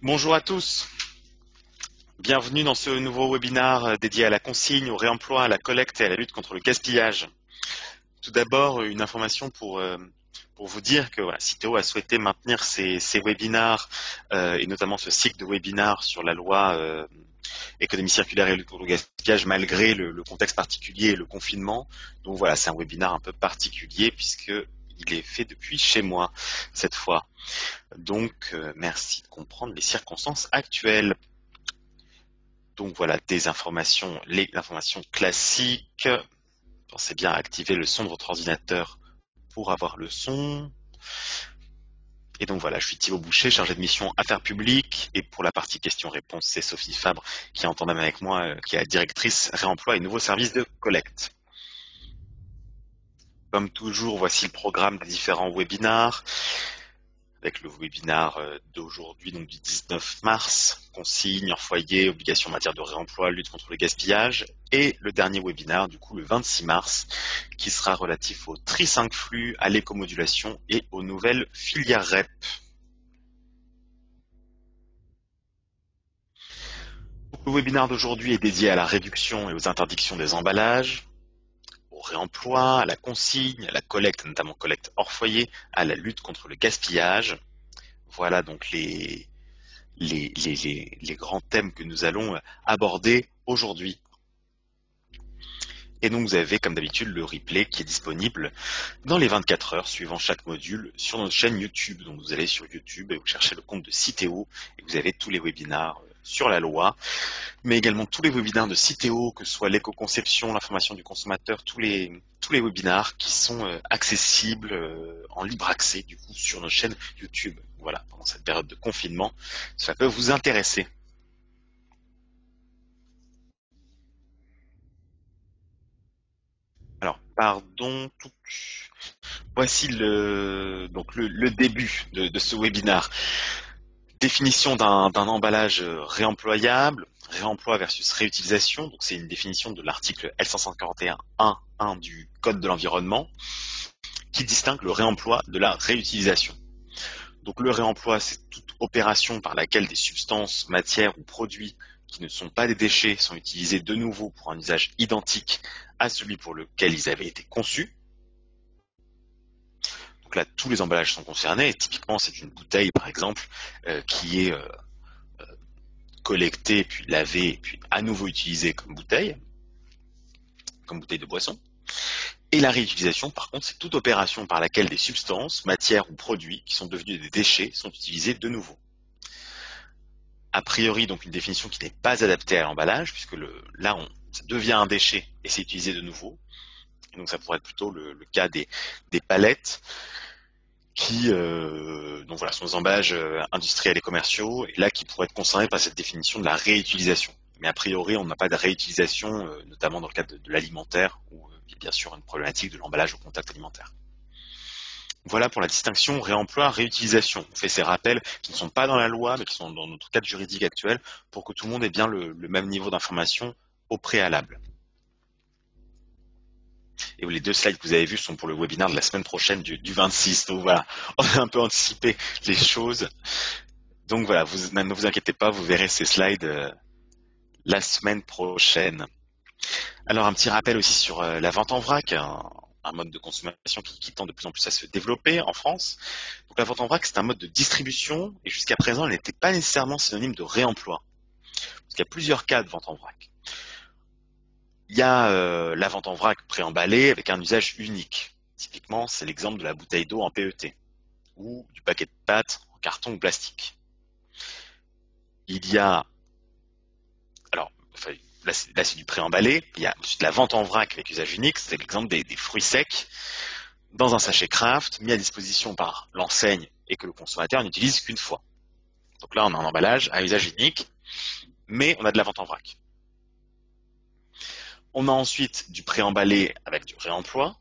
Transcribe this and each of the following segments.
Bonjour à tous, bienvenue dans ce nouveau webinaire dédié à la consigne, au réemploi, à la collecte et à la lutte contre le gaspillage. Tout d'abord, une information pour vous dire que voilà, Citeo a souhaité maintenir ces webinaires et notamment ce cycle de webinaires sur la loi économie circulaire et lutte contre le gaspillage malgré le contexte particulier et le confinement. Donc voilà, c'est un webinaire un peu particulier puisque il est fait depuis chez moi cette fois. Donc merci de comprendre les circonstances actuelles. Donc voilà, des informations, les informations classiques. Pensez bien à activer le son de votre ordinateur pour avoir le son. Et donc voilà, je suis Thibaut Boucher, chargé de mission Affaires publiques. Et pour la partie questions-réponses, c'est Sophie Fabre qui est en tandem avec moi, qui est la directrice réemploi et nouveaux services de collecte. Comme toujours, voici le programme des différents webinaires. Avec le webinaire d'aujourd'hui, donc du 19 mars, consignes hors foyer, obligations en matière de réemploi, lutte contre le gaspillage, et le dernier webinaire, du coup le 26 mars, qui sera relatif au tri 5 flux, à l'écomodulation et aux nouvelles filières REP. Le webinaire d'aujourd'hui est dédié à la réduction et aux interdictions des emballages, au réemploi, à la consigne, à la collecte, notamment collecte hors foyer, à la lutte contre le gaspillage. Voilà donc les grands thèmes que nous allons aborder aujourd'hui. Et donc vous avez comme d'habitude le replay qui est disponible dans les 24 heures suivant chaque module sur notre chaîne YouTube. Donc vous allez sur YouTube et vous cherchez le compte de Citeo et vous avez tous les webinaires sur la loi, mais également tous les webinaires de Citeo, que ce soit l'éco-conception, l'information du consommateur, tous les webinaires qui sont accessibles en libre accès du coup sur nos chaînes YouTube. Voilà, pendant cette période de confinement, ça peut vous intéresser. Alors, pardon, voici le début de ce webinaire. Définition d'un emballage réemployable, réemploi versus réutilisation. Donc, c'est une définition de l'article L541.1.1 du Code de l'environnement qui distingue le réemploi de la réutilisation. Donc, le réemploi, c'est toute opération par laquelle des substances, matières ou produits qui ne sont pas des déchets sont utilisés de nouveau pour un usage identique à celui pour lequel ils avaient été conçus. Donc là, tous les emballages sont concernés. Et typiquement, c'est une bouteille, par exemple, qui est collectée, puis lavée, puis à nouveau utilisée comme bouteille de boisson. Et la réutilisation, par contre, c'est toute opération par laquelle des substances, matières ou produits qui sont devenus des déchets sont utilisés de nouveau. A priori, donc une définition qui n'est pas adaptée à l'emballage, puisque là, ça devient un déchet et c'est utilisé de nouveau. Et donc ça pourrait être plutôt le cas des palettes qui donc voilà, sont des emballages industriels et commerciaux, et là qui pourraient être concernés par cette définition de la réutilisation. Mais a priori, on n'a pas de réutilisation, notamment dans le cadre de l'alimentaire, ou bien sûr une problématique de l'emballage au contact alimentaire. Voilà pour la distinction réemploi, réutilisation. On fait ces rappels qui ne sont pas dans la loi, mais qui sont dans notre cadre juridique actuel, pour que tout le monde ait bien le même niveau d'information au préalable. Et les deux slides que vous avez vus sont pour le webinaire de la semaine prochaine du 26. Donc voilà, on a un peu anticipé les choses. Donc voilà, ne vous inquiétez pas, vous verrez ces slides la semaine prochaine. Alors un petit rappel aussi sur la vente en vrac, un mode de consommation qui tend de plus en plus à se développer en France. Donc la vente en vrac, c'est un mode de distribution et jusqu'à présent, elle n'était pas nécessairement synonyme de réemploi. Parce qu'il y a plusieurs cas de vente en vrac. Il y a la vente en vrac préemballée avec un usage unique. Typiquement, c'est l'exemple de la bouteille d'eau en PET ou du paquet de pâtes en carton ou plastique. Il y a, alors, là c'est du préemballé, il y a ensuite la vente en vrac avec usage unique, c'est l'exemple des fruits secs dans un sachet Kraft mis à disposition par l'enseigne et que le consommateur n'utilise qu'une fois. Donc là, on a un emballage à usage unique, mais on a de la vente en vrac. On a ensuite du préemballé avec du réemploi.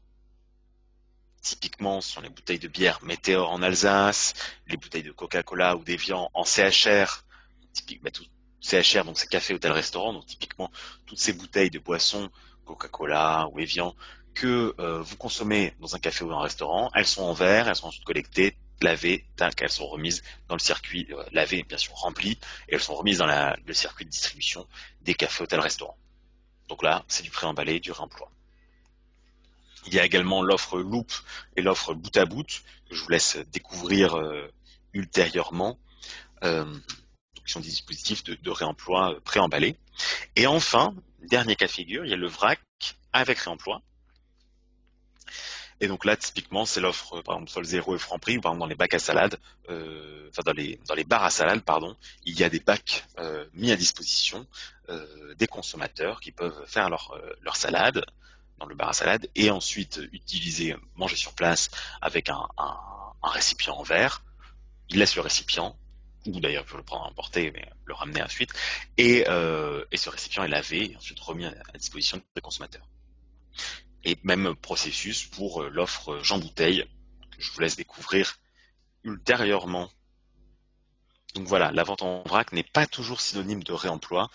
Typiquement, ce sont les bouteilles de bière Météor en Alsace, les bouteilles de Coca-Cola ou d'Evian en CHR. Typiquement, tout CHR, donc c'est café, hôtel, restaurant. Donc typiquement, toutes ces bouteilles de boissons, Coca-Cola ou Evian, que vous consommez dans un café ou un restaurant, elles sont en verre, elles sont ensuite collectées, lavées, tac, elles sont remises dans le circuit, lavées bien sûr remplies, et elles sont remises dans le circuit de distribution des cafés, hôtels, restaurants. Donc là, c'est du préemballé, du réemploi. Il y a également l'offre Loop et l'offre Bout à Bout, que je vous laisse découvrir ultérieurement, qui sont des dispositifs de réemploi préemballés. Et enfin, dernier cas de figure, il y a le vrac avec réemploi. Et donc là, typiquement, c'est l'offre, par exemple, Sol Zéro et Franprix, ou par exemple dans les bacs à salade, dans les bars à salade, pardon, il y a des bacs mis à disposition des consommateurs qui peuvent faire leur salade dans le bar à salade et ensuite utiliser, manger sur place avec un récipient en verre. Ils laissent le récipient, ou d'ailleurs ils peuvent le prendre à emporter, mais le ramener ensuite, et ce récipient est lavé et ensuite remis à disposition des consommateurs. Et même processus pour l'offre Jean Bouteille, que je vous laisse découvrir ultérieurement. Donc voilà, la vente en vrac n'est pas toujours synonyme de réemploi,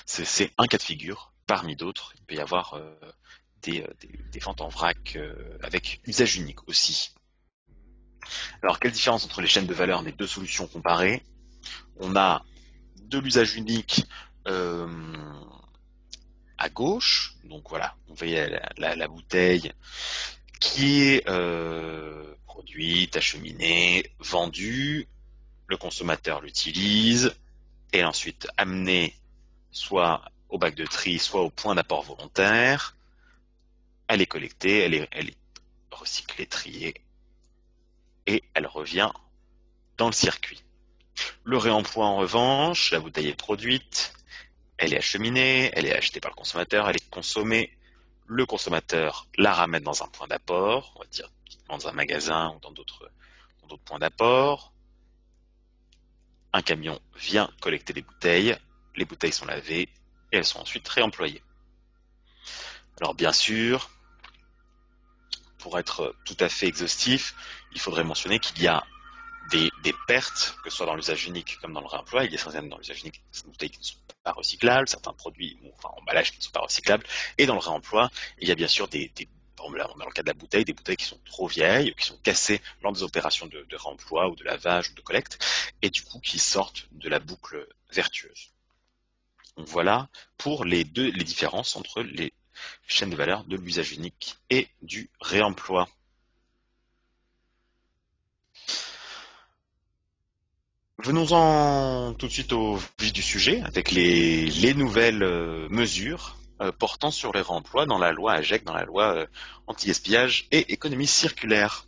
c'est un cas de figure parmi d'autres. Il peut y avoir des ventes en vrac avec usage unique aussi. Alors quelle différence entre les chaînes de valeur des deux solutions comparées? On a de l'usage unique à gauche, donc voilà, on voyait la bouteille qui est produite, acheminée, vendue, le consommateur l'utilise, et ensuite amenée soit au bac de tri, soit au point d'apport volontaire. Elle est collectée, elle est recyclée, triée, et elle revient dans le circuit. Le réemploi en revanche, la bouteille est produite, elle est acheminée, elle est achetée par le consommateur, elle est consommée, le consommateur la ramène dans un point d'apport, on va dire dans un magasin ou dans d'autres points d'apport. Un camion vient collecter les bouteilles sont lavées et elles sont ensuite réemployées. Alors bien sûr, pour être tout à fait exhaustif, il faudrait mentionner qu'il y a des pertes, que ce soit dans l'usage unique comme dans le réemploi. Il y a certaines dans l'usage unique, certaines bouteilles qui ne sont pas recyclables, certains produits, emballages qui ne sont pas recyclables. Et dans le réemploi, il y a bien sûr dans le cas de la bouteille, des bouteilles qui sont trop vieilles, ou qui sont cassées lors des opérations de réemploi ou de lavage ou de collecte, et du coup qui sortent de la boucle vertueuse. Donc voilà pour les différences entre les chaînes de valeur de l'usage unique et du réemploi. Venons-en tout de suite au vif du sujet, avec les nouvelles mesures portant sur les réemplois dans la loi AGEC, dans la loi anti-gaspillage et économie circulaire.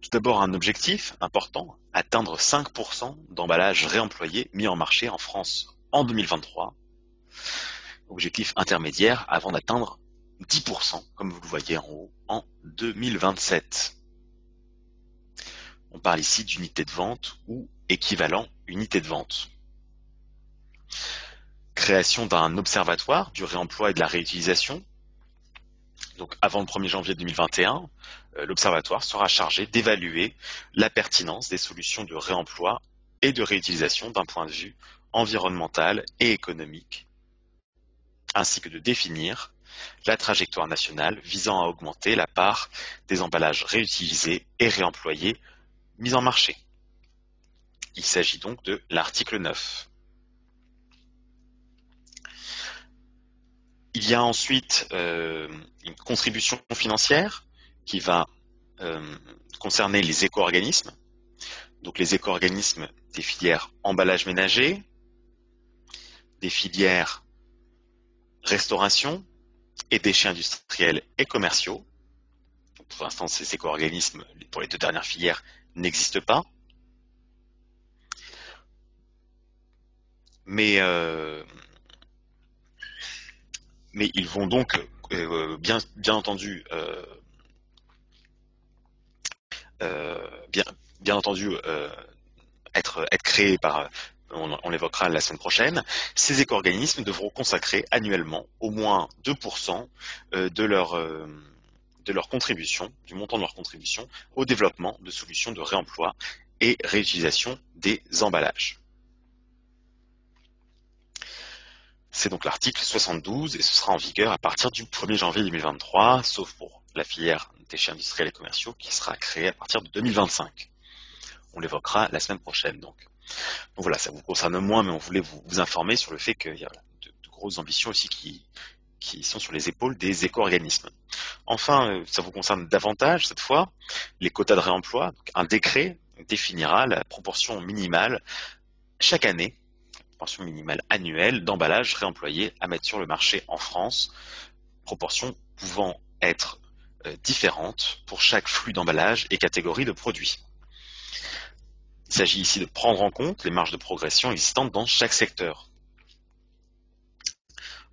Tout d'abord, un objectif important, atteindre 5% d'emballages réemployés mis en marché en France en 2023. Objectif intermédiaire avant d'atteindre 10%, comme vous le voyez en haut, en 2027. On parle ici d'unité de vente ou équivalent unité de vente. Création d'un observatoire du réemploi et de la réutilisation. Donc avant le 1er janvier 2021, l'observatoire sera chargé d'évaluer la pertinence des solutions de réemploi et de réutilisation d'un point de vue environnemental et économique, ainsi que de définir la trajectoire nationale visant à augmenter la part des emballages réutilisés et réemployés mis en marché. Il s'agit donc de l'article 9. Il y a ensuite une contribution financière qui va concerner les éco-organismes. Donc les éco-organismes des filières emballage ménager, des filières restauration et déchets industriels et commerciaux. Donc, pour l'instant, ces éco-organismes, pour les deux dernières filières, n'existent pas. Mais ils vont donc bien entendu être créés par, on l'évoquera la semaine prochaine. Ces éco-organismes devront consacrer annuellement au moins 2% de leur contribution, du montant de leur contribution, au développement de solutions de réemploi et réutilisation des emballages. C'est donc l'article 72 et ce sera en vigueur à partir du 1er janvier 2023, sauf pour la filière déchets industriels et commerciaux qui sera créée à partir de 2025. on l'évoquera la semaine prochaine. Donc voilà, ça vous concerne moins, mais on voulait vous informer sur le fait qu'il y a de grosses ambitions aussi qui sont sur les épaules des éco-organismes. Enfin, ça vous concerne davantage cette fois, les quotas de réemploi. Donc, un décret définira la proportion minimale chaque année, proportion minimale annuelle d'emballages réemployés à mettre sur le marché en France, proportion pouvant être différente pour chaque flux d'emballage et catégorie de produits. Il s'agit ici de prendre en compte les marges de progression existantes dans chaque secteur.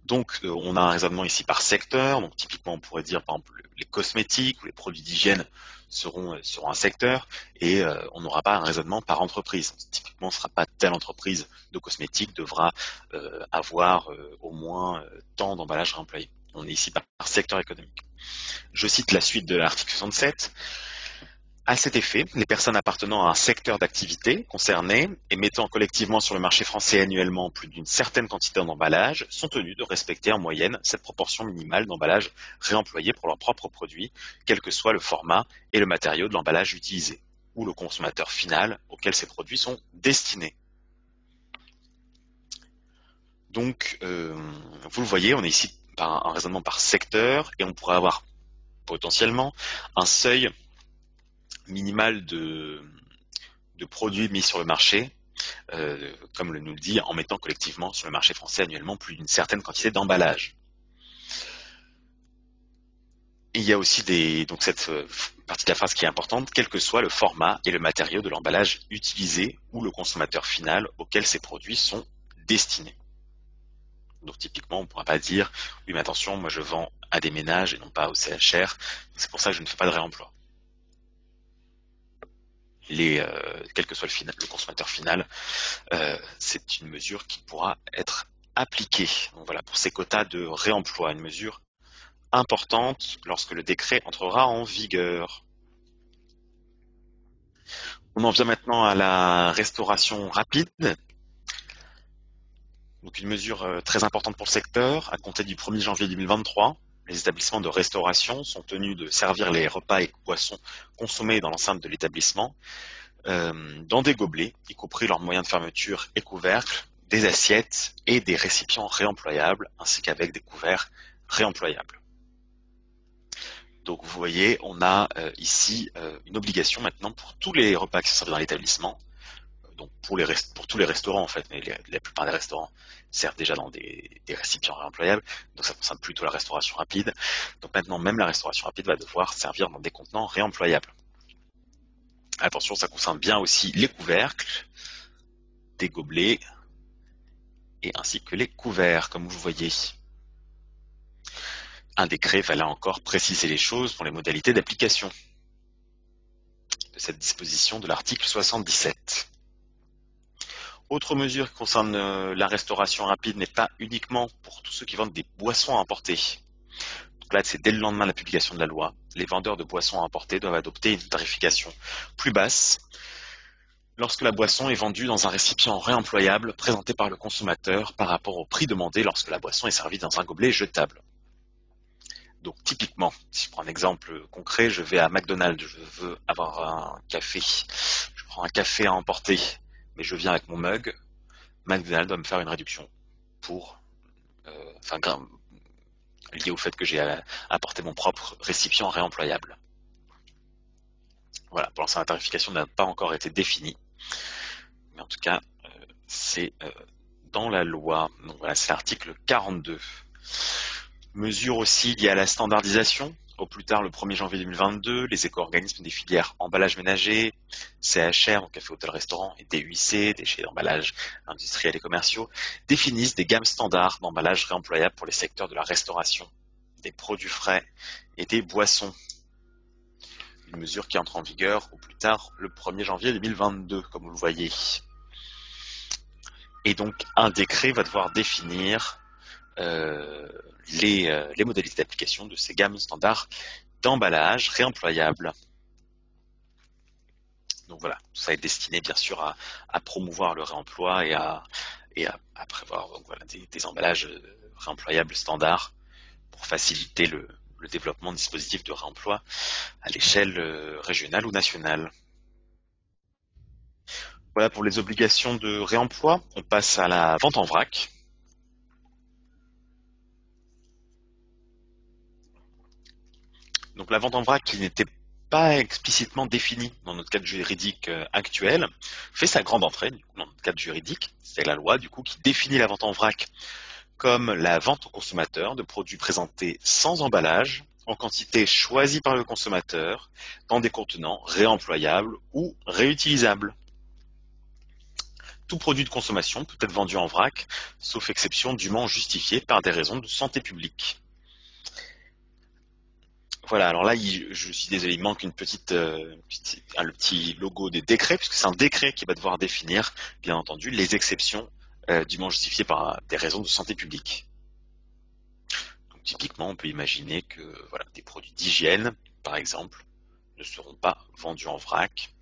Donc, on a un raisonnement ici par secteur. Donc, typiquement, on pourrait dire, par exemple, les cosmétiques ou les produits d'hygiène seront un secteur, et on n'aura pas un raisonnement par entreprise. Typiquement, ce ne sera pas telle entreprise de cosmétiques devra avoir au moins tant d'emballages réemployés. On est ici par secteur économique. Je cite la suite de l'article 67. À cet effet, les personnes appartenant à un secteur d'activité concerné et mettant collectivement sur le marché français annuellement plus d'une certaine quantité d'emballage sont tenues de respecter en moyenne cette proportion minimale d'emballage réemployé pour leurs propres produits, quel que soit le format et le matériau de l'emballage utilisé, ou le consommateur final auquel ces produits sont destinés. Donc, vous le voyez, on est ici par un raisonnement par secteur, et on pourrait avoir potentiellement un seuil minimal de produits mis sur le marché, comme nous le dit, en mettant collectivement sur le marché français annuellement plus d'une certaine quantité d'emballage. Il y a aussi donc cette partie de la phrase qui est importante, quel que soit le format et le matériau de l'emballage utilisé ou le consommateur final auquel ces produits sont destinés. Donc typiquement, on ne pourra pas dire, oui mais attention, moi je vends à des ménages et non pas au CHR, c'est pour ça que je ne fais pas de réemploi. Quel que soit le consommateur final, c'est une mesure qui pourra être appliquée. Donc voilà, pour ces quotas de réemploi, une mesure importante lorsque le décret entrera en vigueur. On en vient maintenant à la restauration rapide. Donc une mesure très importante pour le secteur. À compter du 1er janvier 2023, les établissements de restauration sont tenus de servir les repas et boissons consommés dans l'enceinte de l'établissement dans des gobelets, y compris leurs moyens de fermeture et couvercles, des assiettes et des récipients réemployables, ainsi qu'avec des couverts réemployables. Donc vous voyez, on a ici une obligation maintenant pour tous les repas qui sont servis dans l'établissement, donc pour tous les restaurants en fait, mais la plupart des restaurants servent déjà dans des récipients réemployables, donc ça concerne plutôt la restauration rapide. Donc maintenant, même la restauration rapide va devoir servir dans des contenants réemployables. Attention, ça concerne bien aussi les couvercles, des gobelets, et ainsi que les couverts, comme vous voyez. Un décret va là encore préciser les choses pour les modalités d'application de cette disposition de l'article 77. Autre mesure qui concerne la restauration rapide n'est pas uniquement pour tous ceux qui vendent des boissons à emporter. Donc là, c'est dès le lendemain de la publication de la loi. Les vendeurs de boissons à emporter doivent adopter une tarification plus basse lorsque la boisson est vendue dans un récipient réemployable présenté par le consommateur par rapport au prix demandé lorsque la boisson est servie dans un gobelet jetable. Donc typiquement, si je prends un exemple concret, je vais à McDonald's, je veux avoir un café, je prends un café à emporter, mais je viens avec mon mug, McDonald's va me faire une réduction pour, lié au fait que j'ai apporté mon propre récipient réemployable. Voilà, pour l'instant la tarification n'a pas encore été définie, mais en tout cas c'est dans la loi. Donc voilà, c'est l'article 42. Mesure aussi liée à la standardisation. Au plus tard, le 1er janvier 2022, les éco-organismes des filières emballage ménager, CHR, donc café, hôtel, restaurant, et DUIC, déchets d'emballage industriels et commerciaux, définissent des gammes standards d'emballage réemployable pour les secteurs de la restauration, des produits frais et des boissons. Une mesure qui entre en vigueur au plus tard le 1er janvier 2022, comme vous le voyez. Et donc, un décret va devoir définir les modalités d'application de ces gammes standards d'emballage réemployable. Donc voilà, tout ça est destiné bien sûr à promouvoir le réemploi et à prévoir donc voilà, des emballages réemployables standards pour faciliter le développement de dispositifs de réemploi à l'échelle régionale ou nationale. Voilà pour les obligations de réemploi. On passe à la vente en vrac. Donc la vente en vrac qui n'était pas explicitement définie dans notre cadre juridique actuel, fait sa grande entrée du coup, dans notre cadre juridique. C'est la loi du coup qui définit la vente en vrac comme la vente au consommateur de produits présentés sans emballage, en quantité choisie par le consommateur, dans des contenants réemployables ou réutilisables. Tout produit de consommation peut être vendu en vrac, sauf exception dûment justifiée par des raisons de santé publique. Voilà, alors là, je suis désolé, il manque le petit logo des décrets, puisque c'est un décret qui va devoir définir, bien entendu, les exceptions dûment justifiées par des raisons de santé publique. Donc typiquement, on peut imaginer que voilà, des produits d'hygiène, par exemple, ne seront pas vendus en vrac.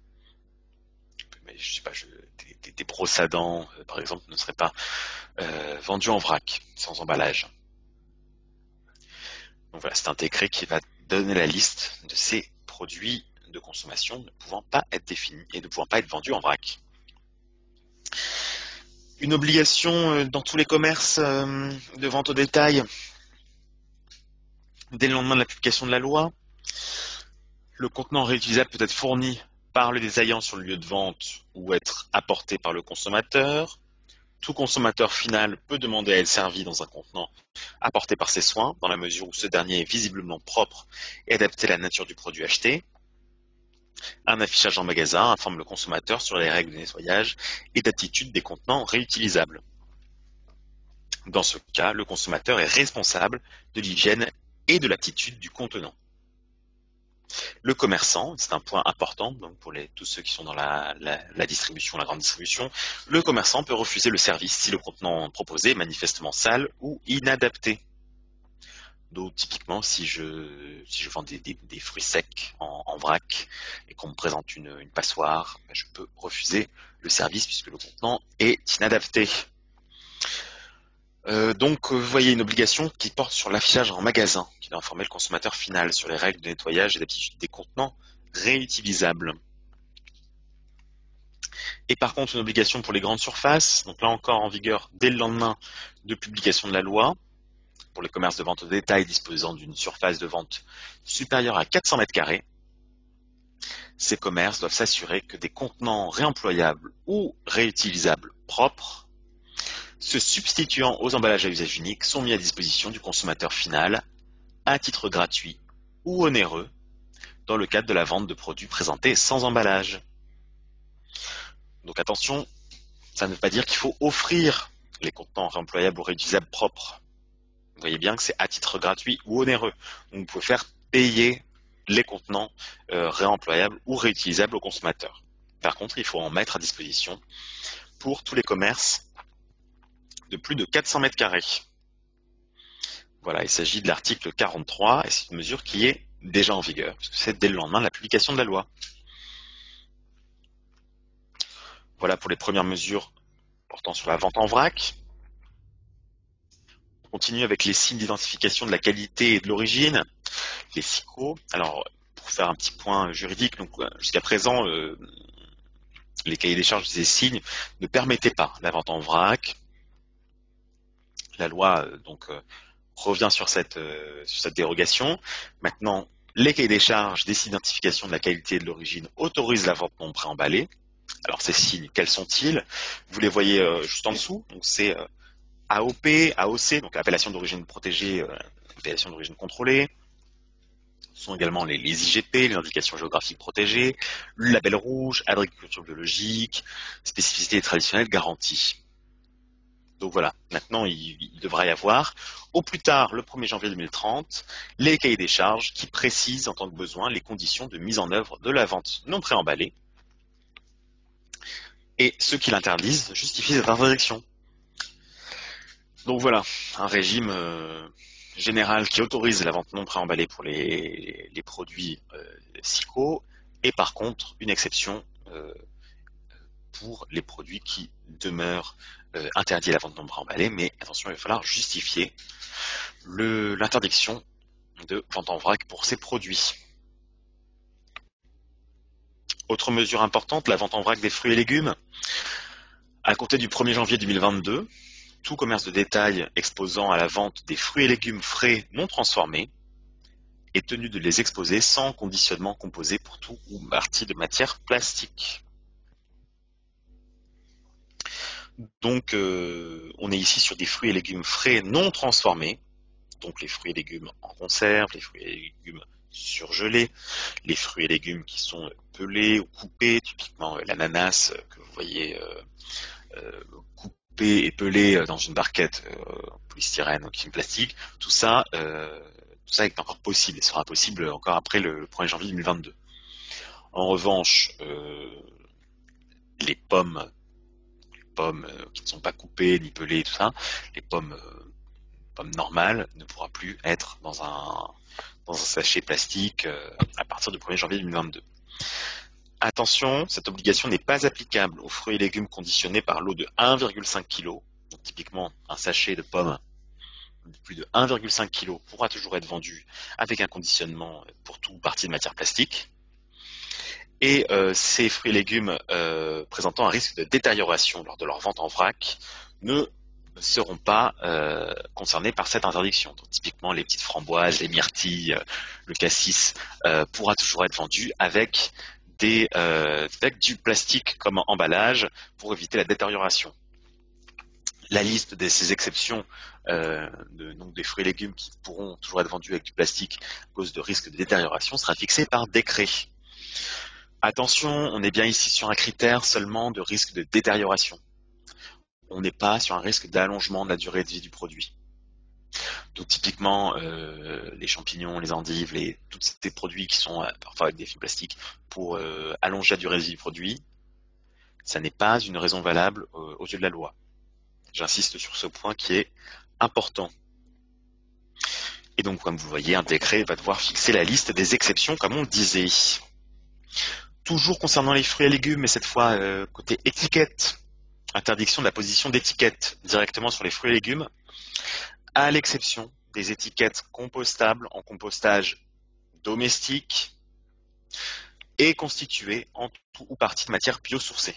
Mais je sais pas, des brosses à dents, par exemple, ne seraient pas vendus en vrac, sans emballage. Donc voilà, c'est un décret qui va donner la liste de ces produits de consommation ne pouvant pas être définis et ne pouvant pas être vendus en vrac. Une obligation dans tous les commerces de vente au détail dès le lendemain de la publication de la loi. Le contenant réutilisable peut être fourni par le détaillant sur le lieu de vente ou être apporté par le consommateur. Tout consommateur final peut demander à être servi dans un contenant apporté par ses soins, dans la mesure où ce dernier est visiblement propre et adapté à la nature du produit acheté. Un affichage en magasin informe le consommateur sur les règles de nettoyage et d'attitude des contenants réutilisables. Dans ce cas, le consommateur est responsable de l'hygiène et de l'aptitude du contenant. Le commerçant, c'est un point important donc pour tous ceux qui sont dans la distribution, la grande distribution, le commerçant peut refuser le service si le contenant proposé est manifestement sale ou inadapté. Donc typiquement, si je vends des fruits secs en vrac et qu'on me présente une passoire, je peux refuser le service puisque le contenant est inadapté. Donc vous voyez une obligation qui porte sur l'affichage en magasin, qui doit informer le consommateur final sur les règles de nettoyage et d'aptitude des contenants réutilisables. Et par contre une obligation pour les grandes surfaces, donc là encore en vigueur dès le lendemain de publication de la loi, pour les commerces de vente au détail disposant d'une surface de vente supérieure à 400 mètres carrés. Ces commerces doivent s'assurer que des contenants réemployables ou réutilisables propres, se substituant aux emballages à usage unique, sont mis à disposition du consommateur final à titre gratuit ou onéreux dans le cadre de la vente de produits présentés sans emballage. Donc attention, ça ne veut pas dire qu'il faut offrir les contenants réemployables ou réutilisables propres. Vous voyez bien que c'est à titre gratuit ou onéreux. Donc vous pouvez faire payer les contenants réemployables ou réutilisables aux consommateurs. Par contre, il faut en mettre à disposition pour tous les commerces de plus de 400 mètres carrés. Voilà, il s'agit de l'article 43 et c'est une mesure qui est déjà en vigueur, puisque c'est dès le lendemain de la publication de la loi. Voilà pour les premières mesures portant sur la vente en vrac. On continue avec les signes d'identification de la qualité et de l'origine, les SICO. Alors, pour faire un petit point juridique, donc jusqu'à présent, les cahiers des charges des signes ne permettaient pas la vente en vrac. La loi revient sur cette dérogation. Maintenant, les cahiers des charges des signes d'identification de la qualité et de l'origine autorisent la vente non préemballée. Alors ces signes, quels sont-ils? Vous les voyez juste en dessous. Donc c'est AOP, AOC, donc appellation d'origine protégée, appellation d'origine contrôlée. Ce sont également les IGP, les indications géographiques protégées, le label rouge, agriculture biologique, spécificité traditionnelle garantie. Donc voilà, maintenant il devra y avoir, au plus tard le 1er janvier 2030, les cahiers des charges qui précisent en tant que besoin les conditions de mise en œuvre de la vente non préemballée. Et ceux qui l'interdisent justifient cette interdiction. Donc voilà, un régime général qui autorise la vente non préemballée pour les produits SICO, et par contre une exception pour les produits qui demeurent interdits à la vente non préemballée, mais attention, il va falloir justifier l'interdiction de vente en vrac pour ces produits. Autre mesure importante, la vente en vrac des fruits et légumes. À compter du 1er janvier 2022, tout commerce de détail exposant à la vente des fruits et légumes frais non transformés est tenu de les exposer sans conditionnement composé pour tout ou partie de matière plastique. Donc on est ici sur des fruits et légumes frais non transformés, donc les fruits et légumes en conserve, les fruits et légumes surgelés, les fruits et légumes qui sont pelés ou coupés, typiquement l'ananas que vous voyez coupé et pelé dans une barquette en polystyrène ou en plastique, tout ça est encore possible et sera possible encore après le 1er janvier 2022. En revanche, les pommes qui ne sont pas coupées ni pelées, tout ça, les pommes normales ne pourra plus être dans un sachet plastique à partir du 1er janvier 2022. Attention, cette obligation n'est pas applicable aux fruits et légumes conditionnés par lot de 1,5 kg. Donc, typiquement, un sachet de pommes de plus de 1,5 kg pourra toujours être vendu avec un conditionnement pour tout ou partie de matière plastique. Et ces fruits et légumes présentant un risque de détérioration lors de leur vente en vrac ne seront pas concernés par cette interdiction. Donc, typiquement, les petites framboises, les myrtilles, le cassis pourra toujours être vendu avec du plastique comme emballage pour éviter la détérioration. La liste de ces exceptions donc des fruits et légumes qui pourront toujours être vendus avec du plastique à cause de risque de détérioration sera fixée par décret. Attention, on est bien ici sur un critère seulement de risque de détérioration. On n'est pas sur un risque d'allongement de la durée de vie du produit. Donc typiquement, les champignons, les endives, tous ces produits qui sont parfois avec des films plastiques pour allonger la durée de vie du produit, ça n'est pas une raison valable aux yeux de la loi. J'insiste sur ce point qui est important. Et donc, comme vous le voyez, un décret va devoir fixer la liste des exceptions, comme on le disait. Toujours concernant les fruits et légumes, mais cette fois côté étiquette, interdiction de la position d'étiquette directement sur les fruits et légumes, à l'exception des étiquettes compostables en compostage domestique et constituées en tout ou partie de matière biosourcée.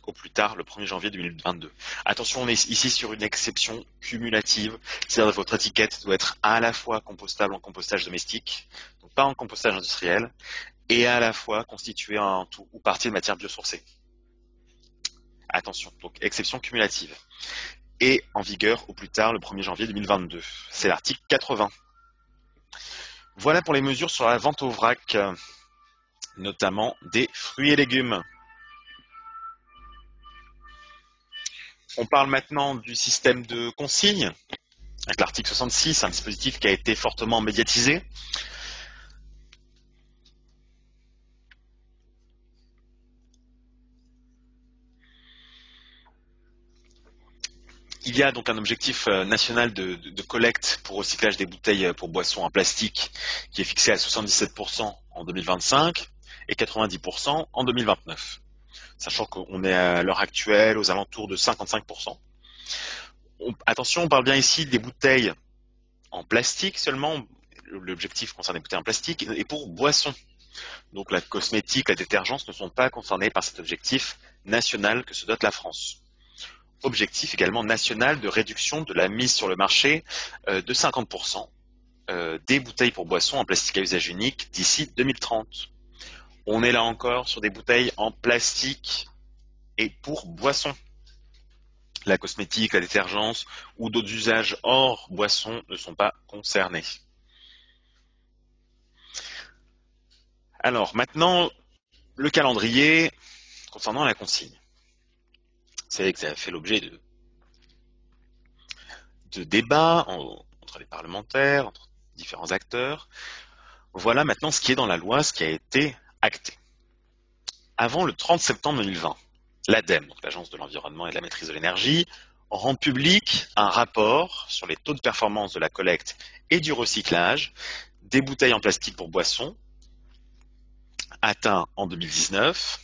Au plus tard, le 1er janvier 2022. Attention, on est ici sur une exception cumulative, c'est-à-dire que votre étiquette doit être à la fois compostable en compostage domestique, donc pas en compostage industriel, et à la fois constituée en tout ou partie de matière biosourcée. Attention, donc exception cumulative. Et en vigueur au plus tard le 1er janvier 2022. C'est l'article 80. Voilà pour les mesures sur la vente au vrac, notamment des fruits et légumes. On parle maintenant du système de consigne, avec l'article 66, un dispositif qui a été fortement médiatisé. Il y a donc un objectif national de collecte pour recyclage des bouteilles pour boissons en plastique qui est fixé à 77% en 2025 et 90% en 2029. Sachant qu'on est à l'heure actuelle aux alentours de 55%. Attention, on parle bien ici des bouteilles en plastique seulement. L'objectif concerne les bouteilles en plastique et pour boissons. Donc la cosmétique, la détergence ne sont pas concernés par cet objectif national que se dote la France. Objectif également national de réduction de la mise sur le marché de 50% des bouteilles pour boissons en plastique à usage unique d'ici 2030. On est là encore sur des bouteilles en plastique et pour boissons. La cosmétique, la détergence ou d'autres usages hors boissons ne sont pas concernés. Alors maintenant, le calendrier concernant la consigne. C'est vrai que ça a fait l'objet de débats entre les parlementaires, entre différents acteurs. Voilà maintenant ce qui est dans la loi, ce qui a été acté. Avant le 30 septembre 2020, l'ADEME, donc l'Agence de l'environnement et de la maîtrise de l'énergie, rend public un rapport sur les taux de performance de la collecte et du recyclage des bouteilles en plastique pour boissons atteints en 2019,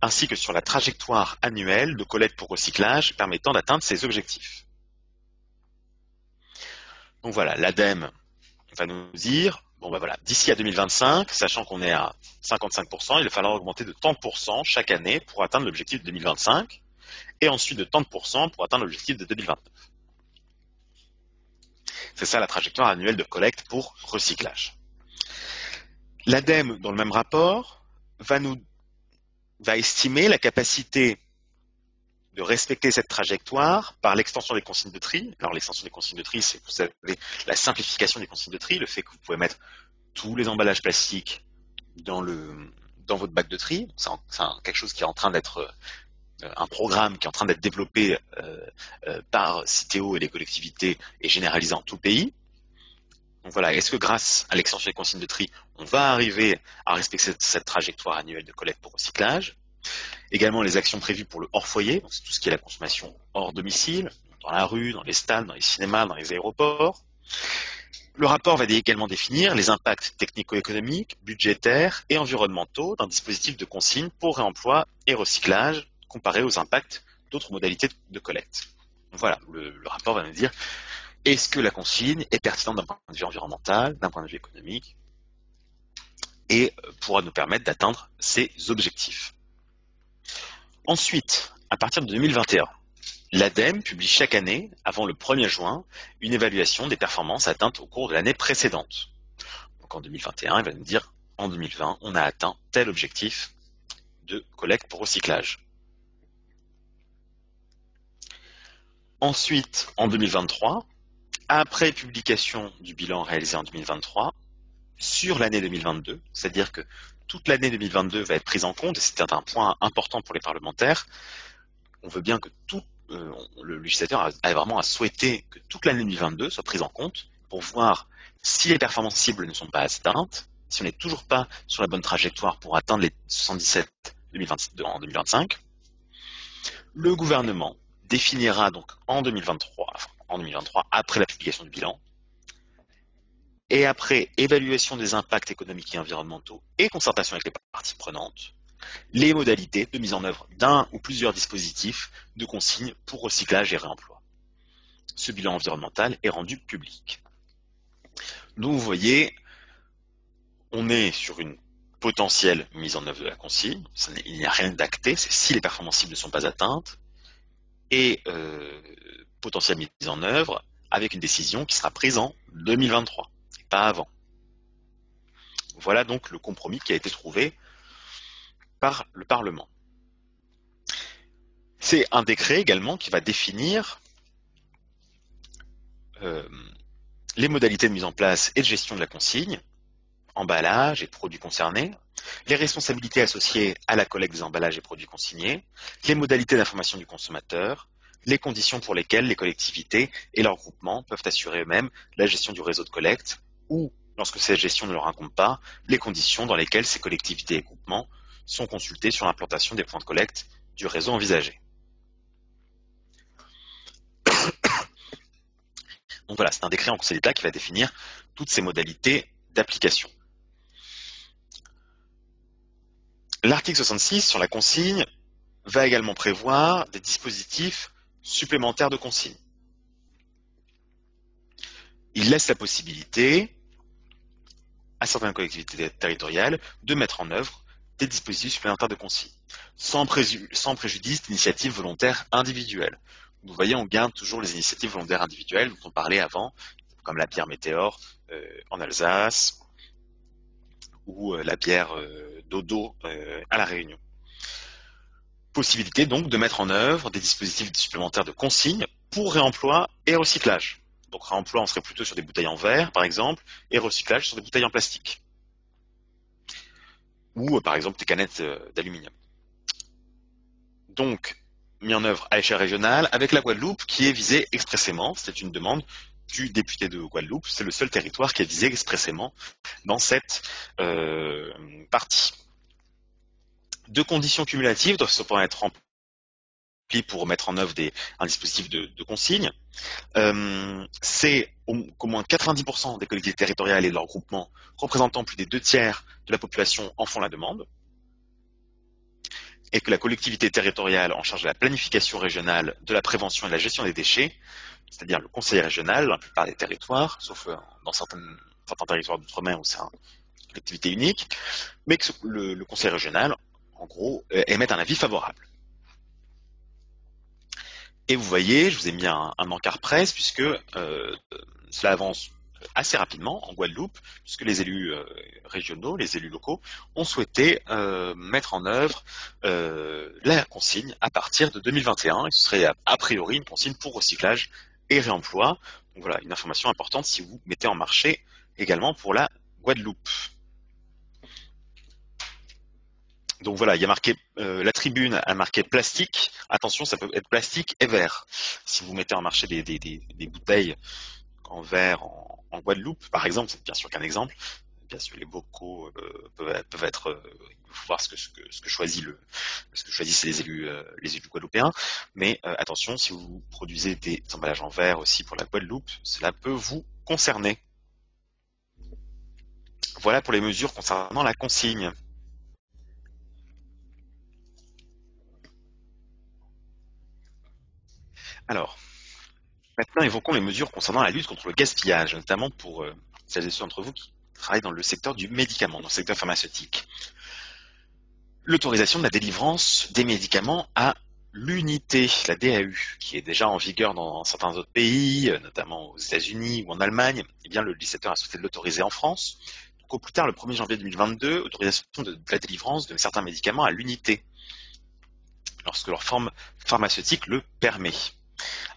ainsi que sur la trajectoire annuelle de collecte pour recyclage permettant d'atteindre ces objectifs. Donc voilà, l'ADEME va nous dire, Bon, ben voilà, d'ici à 2025, sachant qu'on est à 55%, il va falloir augmenter de tant de pourcents chaque année pour atteindre l'objectif de 2025, et ensuite de tant de pourcents pour atteindre l'objectif de 2029. C'est ça la trajectoire annuelle de collecte pour recyclage. L'ADEME, dans le même rapport, va estimer la capacité de respecter cette trajectoire par l'extension des consignes de tri. Alors l'extension des consignes de tri, c'est, vous savez, la simplification des consignes de tri, le fait que vous pouvez mettre tous les emballages plastiques dans votre bac de tri. C'est quelque chose qui est en train d'être un programme qui est en train d'être développé par Citeo et les collectivités et généralisé en tout le pays. Donc voilà, est-ce que grâce à l'extension des consignes de tri, on va arriver à respecter cette trajectoire annuelle de collecte pour recyclage? Également les actions prévues pour le hors foyer, donc c'est tout ce qui est la consommation hors domicile, dans la rue, dans les stades, dans les cinémas, dans les aéroports. Le rapport va également définir les impacts technico-économiques, budgétaires et environnementaux d'un dispositif de consigne pour réemploi et recyclage comparé aux impacts d'autres modalités de collecte. Donc voilà, le rapport va nous dire est-ce que la consigne est pertinente d'un point de vue environnemental, d'un point de vue économique, et pourra nous permettre d'atteindre ces objectifs. Ensuite, à partir de 2021, l'ADEME publie chaque année, avant le 1er juin, une évaluation des performances atteintes au cours de l'année précédente. Donc en 2021, il va nous dire, en 2020, on a atteint tel objectif de collecte pour recyclage. Ensuite, en 2023, après publication du bilan réalisé en 2023, sur l'année 2022, c'est-à-dire que toute l'année 2022 va être prise en compte, et c'est un point important pour les parlementaires. On veut bien que le législateur a vraiment à souhaiter que toute l'année 2022 soit prise en compte pour voir si les performances cibles ne sont pas atteintes, si on n'est toujours pas sur la bonne trajectoire pour atteindre les 77 en 2025. Le gouvernement définira donc en 2023, après la publication du bilan, et après évaluation des impacts économiques et environnementaux et concertation avec les parties prenantes, les modalités de mise en œuvre d'un ou plusieurs dispositifs de consigne pour recyclage et réemploi. Ce bilan environnemental est rendu public. Donc vous voyez, on est sur une potentielle mise en œuvre de la consigne, il n'y a rien d'acté, c'est si les performances cibles ne sont pas atteintes, et potentielle mise en œuvre avec une décision qui sera prise en 2023, et pas avant. Voilà donc le compromis qui a été trouvé par le Parlement. C'est un décret également qui va définir les modalités de mise en place et de gestion de la consigne, emballage et produits concernés, les responsabilités associées à la collecte des emballages et produits consignés, les modalités d'information du consommateur, les conditions pour lesquelles les collectivités et leurs groupements peuvent assurer eux-mêmes la gestion du réseau de collecte ou, lorsque cette gestion ne leur incombe pas, les conditions dans lesquelles ces collectivités et groupements sont consultés sur l'implantation des points de collecte du réseau envisagé. Donc voilà, c'est un décret en Conseil d'État qui va définir toutes ces modalités d'application. L'article 66 sur la consigne va également prévoir des dispositifs supplémentaires de consigne. Il laisse la possibilité à certaines collectivités territoriales de mettre en œuvre des dispositifs supplémentaires de consigne, sans préjudice d'initiatives volontaires individuelles. Vous voyez, on garde toujours les initiatives volontaires individuelles dont on parlait avant, comme la bière Météor en Alsace ou la bière Dodo à La Réunion. Possibilité donc de mettre en œuvre des dispositifs supplémentaires de consigne pour réemploi et recyclage. Donc réemploi, on serait plutôt sur des bouteilles en verre, par exemple, et recyclage sur des bouteilles en plastique. Ou par exemple des canettes d'aluminium. Donc, mis en œuvre à l'échelle régionale avec la Guadeloupe qui est visée expressément. C'est une demande du député de Guadeloupe. C'est le seul territoire qui est visé expressément dans cette partie. Deux conditions cumulatives doivent cependant être remplies pour mettre en œuvre un dispositif de consigne. C'est qu'au moins 90% des collectivités territoriales et de leurs groupements représentant plus des 2/3 de la population en font la demande, et que la collectivité territoriale en charge de la planification régionale, de la prévention et de la gestion des déchets, c'est-à-dire le conseil régional, dans la plupart des territoires, sauf dans certaines certains territoires d'outre-mer où c'est une activité unique, mais que le conseil régional, en gros, émette un avis favorable. Et vous voyez, je vous ai mis un encart presse puisque cela avance assez rapidement en Guadeloupe, puisque les élus régionaux, les élus locaux, ont souhaité mettre en œuvre la consigne à partir de 2021. Et ce serait a priori une consigne pour recyclage et réemploi. Donc voilà, une information importante si vous mettez en marché également pour la Guadeloupe. Donc voilà, il y a marqué, la tribune a marqué plastique. Attention, ça peut être plastique et verre. Si vous mettez en marché des bouteilles en verre en Guadeloupe, par exemple, c'est bien sûr qu'un exemple. Bien sûr, les bocaux peuvent être. Il faut voir ce que choisissent les élus guadeloupéens. Mais attention, si vous produisez des emballages en verre aussi pour la Guadeloupe, cela peut vous concerner. Voilà pour les mesures concernant la consigne. Alors, maintenant évoquons les mesures concernant la lutte contre le gaspillage, notamment pour celles et ceux d'entre vous qui travaillent dans le secteur du médicament, dans le secteur pharmaceutique. L'autorisation de la délivrance des médicaments à l'unité, la DAU, qui est déjà en vigueur dans certains autres pays, notamment aux États-Unis ou en Allemagne. Eh bien, le législateur a souhaité l'autoriser en France. Donc, au plus tard, le 1er janvier 2022, autorisation de la délivrance de certains médicaments à l'unité, lorsque leur forme pharmaceutique le permet.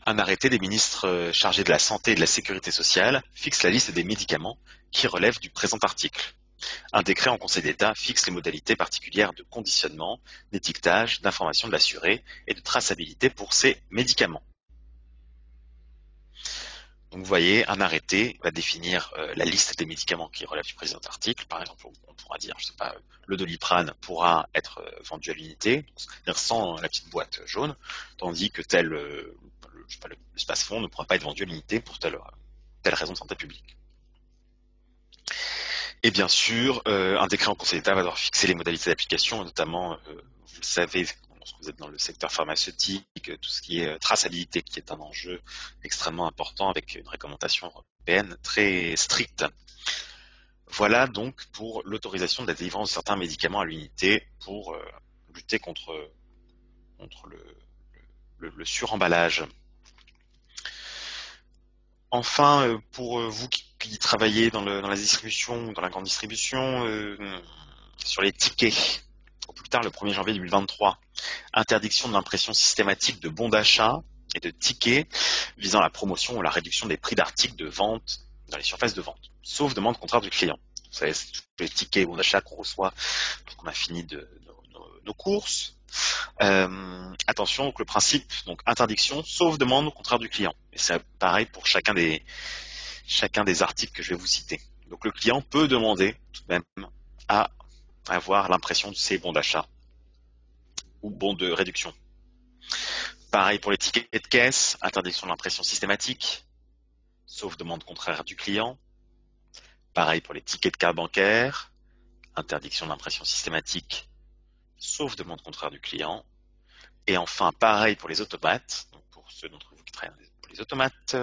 Un arrêté des ministres chargés de la santé et de la sécurité sociale fixe la liste des médicaments qui relèvent du présent article. Un décret en Conseil d'État fixe les modalités particulières de conditionnement, d'étiquetage, d'information de l'assuré et de traçabilité pour ces médicaments. Donc vous voyez, un arrêté va définir la liste des médicaments qui relèvent du présent article. Par exemple, on pourra dire, je sais pas, le Doliprane pourra être vendu à l'unité, c'est-à-dire sans la petite boîte jaune, tandis que le Space-Fond ne pourra pas être vendu à l'unité pour telle raison de santé publique. Et bien sûr, un décret en Conseil d'État va devoir fixer les modalités d'application, notamment, vous le savez, lorsque vous êtes dans le secteur pharmaceutique, tout ce qui est traçabilité, qui est un enjeu extrêmement important avec une réglementation européenne très stricte. Voilà donc pour l'autorisation de la délivrance de certains médicaments à l'unité pour lutter contre le suremballage. Enfin, pour vous qui travaillez dans la distribution, dans la grande distribution, sur les tickets, au plus tard le 1er janvier 2023, interdiction de l'impression systématique de bons d'achat et de tickets visant la promotion ou la réduction des prix d'articles de vente dans les surfaces de vente, sauf demande contraire du client. Vous savez, c'est tous les tickets bons d'achat qu'on reçoit quand on a fini nos courses. Attention, donc le principe, donc interdiction, sauf demande contraire du client. Et c'est pareil pour chacun des articles que je vais vous citer. Donc le client peut demander tout de même à avoir l'impression de ses bons d'achat ou bons de réduction. Pareil pour les tickets de caisse, interdiction de l'impression systématique, sauf demande contraire du client. Pareil pour les tickets de carte bancaire, interdiction de l'impression systématique, sauf demande contraire du client. Et enfin, pareil pour les automates, donc pour ceux d'entre vous qui travaillent pour les automates,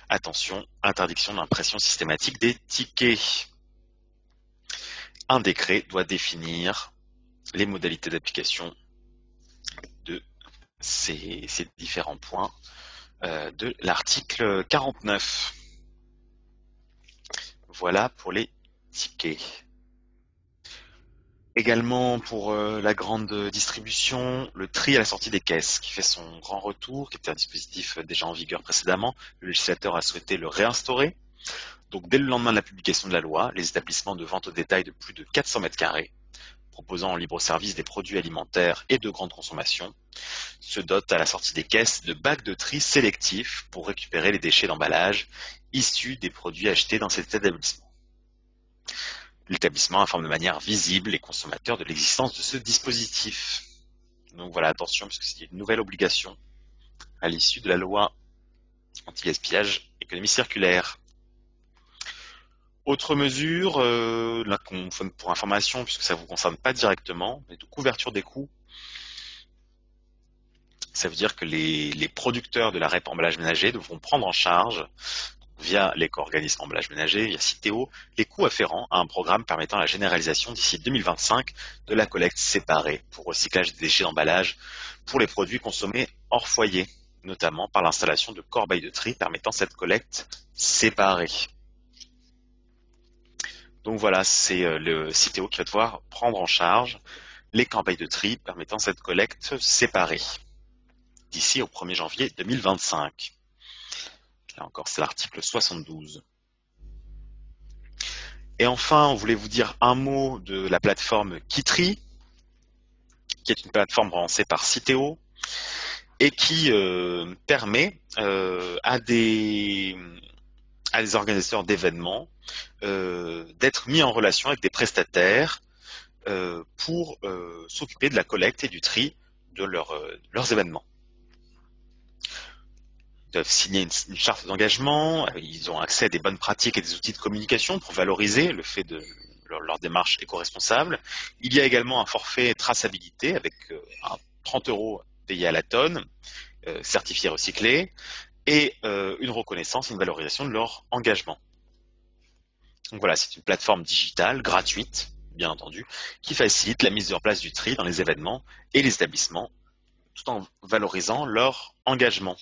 attention, interdiction de l'impression systématique des tickets. Un décret doit définir les modalités d'application de ces différents points de l'article 49. Voilà pour les tickets. Également pour la grande distribution, le tri à la sortie des caisses qui fait son grand retour, qui était un dispositif déjà en vigueur précédemment. Le législateur a souhaité le réinstaurer. Donc dès le lendemain de la publication de la loi, les établissements de vente au détail de plus de 400 mètres carrés, proposant en libre service des produits alimentaires et de grande consommation, se dotent à la sortie des caisses de bacs de tri sélectifs pour récupérer les déchets d'emballage issus des produits achetés dans cet établissement. L'établissement informe de manière visible les consommateurs de l'existence de ce dispositif. Donc voilà, attention, puisque c'est une nouvelle obligation à l'issue de la loi anti-gaspillage économie circulaire. Autre mesure, là qu'on fait pour information, puisque ça ne vous concerne pas directement, mais de couverture des coûts. Ça veut dire que les producteurs de la REP emballage ménager devront prendre en charge via l'éco-organisme emballage ménager, via Citeo, les coûts afférents à un programme permettant la généralisation d'ici 2025 de la collecte séparée pour recyclage des déchets d'emballage pour les produits consommés hors foyer, notamment par l'installation de corbeilles de tri permettant cette collecte séparée. Donc voilà, c'est le Citeo qui va devoir prendre en charge les corbeilles de tri permettant cette collecte séparée d'ici au 1er janvier 2025. Là encore, c'est l'article 72. Et enfin, on voulait vous dire un mot de la plateforme Kitri, qui est une plateforme lancée par Citeo et qui permet à des organisateurs d'événements d'être mis en relation avec des prestataires pour s'occuper de la collecte et du tri de leurs événements. Ils doivent signer une charte d'engagement, ils ont accès à des bonnes pratiques et des outils de communication pour valoriser le fait de leur démarche éco-responsable. Il y a également un forfait traçabilité avec 30 € payés à la tonne, certifié recyclé, et une reconnaissance et une valorisation de leur engagement. Donc voilà, c'est une plateforme digitale, gratuite, bien entendu, qui facilite la mise en place du tri dans les événements et les établissements, tout en valorisant leur engagement.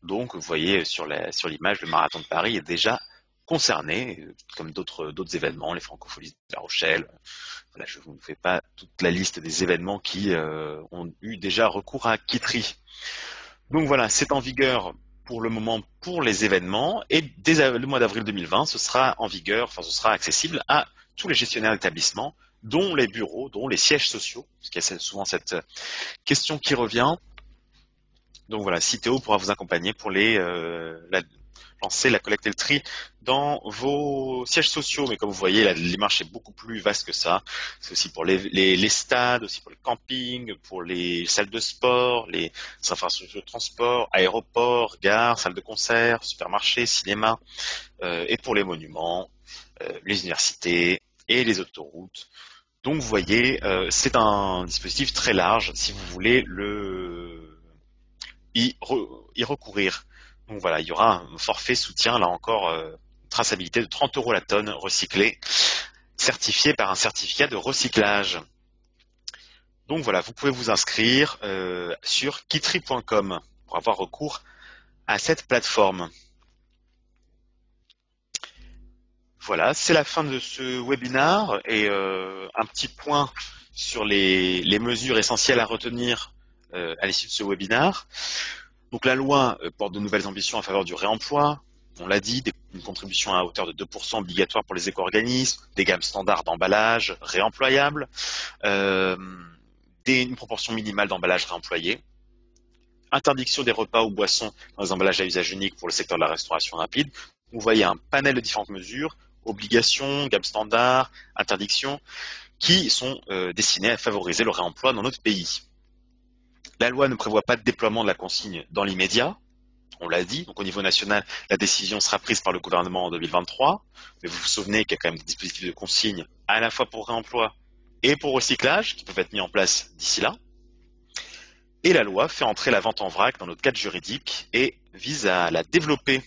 Donc, vous voyez sur l'image, le marathon de Paris est déjà concerné, comme d'autres événements, les Francopholies de La Rochelle. Voilà, je ne vous fais pas toute la liste des événements qui ont eu déjà recours à Kitri. Donc voilà, c'est en vigueur pour le moment pour les événements, et dès le mois d'avril 2020, ce sera en vigueur, enfin ce sera accessible à tous les gestionnaires d'établissements, dont les bureaux, dont les sièges sociaux, parce qu'il y a souvent cette question qui revient. Donc voilà, Citeo pourra vous accompagner pour lancer la collecte et le tri dans vos sièges sociaux. Mais comme vous voyez, l'image est beaucoup plus vaste que ça. C'est aussi pour les stades, aussi pour les campings, pour les salles de sport, les infrastructures de transport, aéroports, gares, salles de concert, supermarchés, cinéma, et pour les monuments, les universités et les autoroutes. Donc vous voyez, c'est un dispositif très large si vous voulez y recourir. Donc voilà, il y aura un forfait soutien, là encore, traçabilité de 30 € la tonne recyclée, certifié par un certificat de recyclage. Donc voilà, vous pouvez vous inscrire sur kitri.com pour avoir recours à cette plateforme. Voilà, c'est la fin de ce webinaire et un petit point sur les mesures essentielles à retenir à l'issue de ce webinaire. Donc la loi porte de nouvelles ambitions en faveur du réemploi. On l'a dit, une contribution à hauteur de 2% obligatoire pour les éco-organismes, des gammes standards d'emballage réemployables, une proportion minimale d'emballage réemployé, interdiction des repas ou boissons dans les emballages à usage unique pour le secteur de la restauration rapide. Vous voyez un panel de différentes mesures, obligations, gammes standards, interdictions, qui sont destinées à favoriser le réemploi dans notre pays. La loi ne prévoit pas de déploiement de la consigne dans l'immédiat, on l'a dit, donc au niveau national, la décision sera prise par le gouvernement en 2023, mais vous vous souvenez qu'il y a quand même des dispositifs de consigne à la fois pour réemploi et pour recyclage qui peuvent être mis en place d'ici là. Et la loi fait entrer la vente en vrac dans notre cadre juridique et vise à la développer.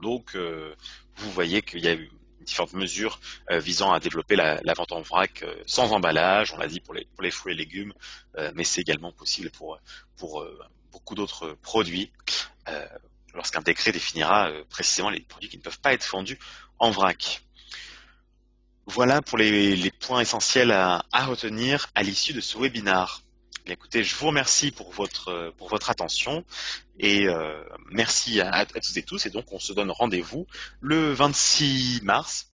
Donc vous voyez qu'il y a eu différentes mesures visant à développer la vente en vrac sans emballage, on l'a dit pour les fruits et légumes, mais c'est également possible pour beaucoup d'autres produits, lorsqu'un décret définira précisément les produits qui ne peuvent pas être vendus en vrac. Voilà pour les points essentiels à retenir à l'issue de ce webinaire. Bien, écoutez, je vous remercie pour votre attention et merci à toutes et tous. Et donc, on se donne rendez-vous le 26 mars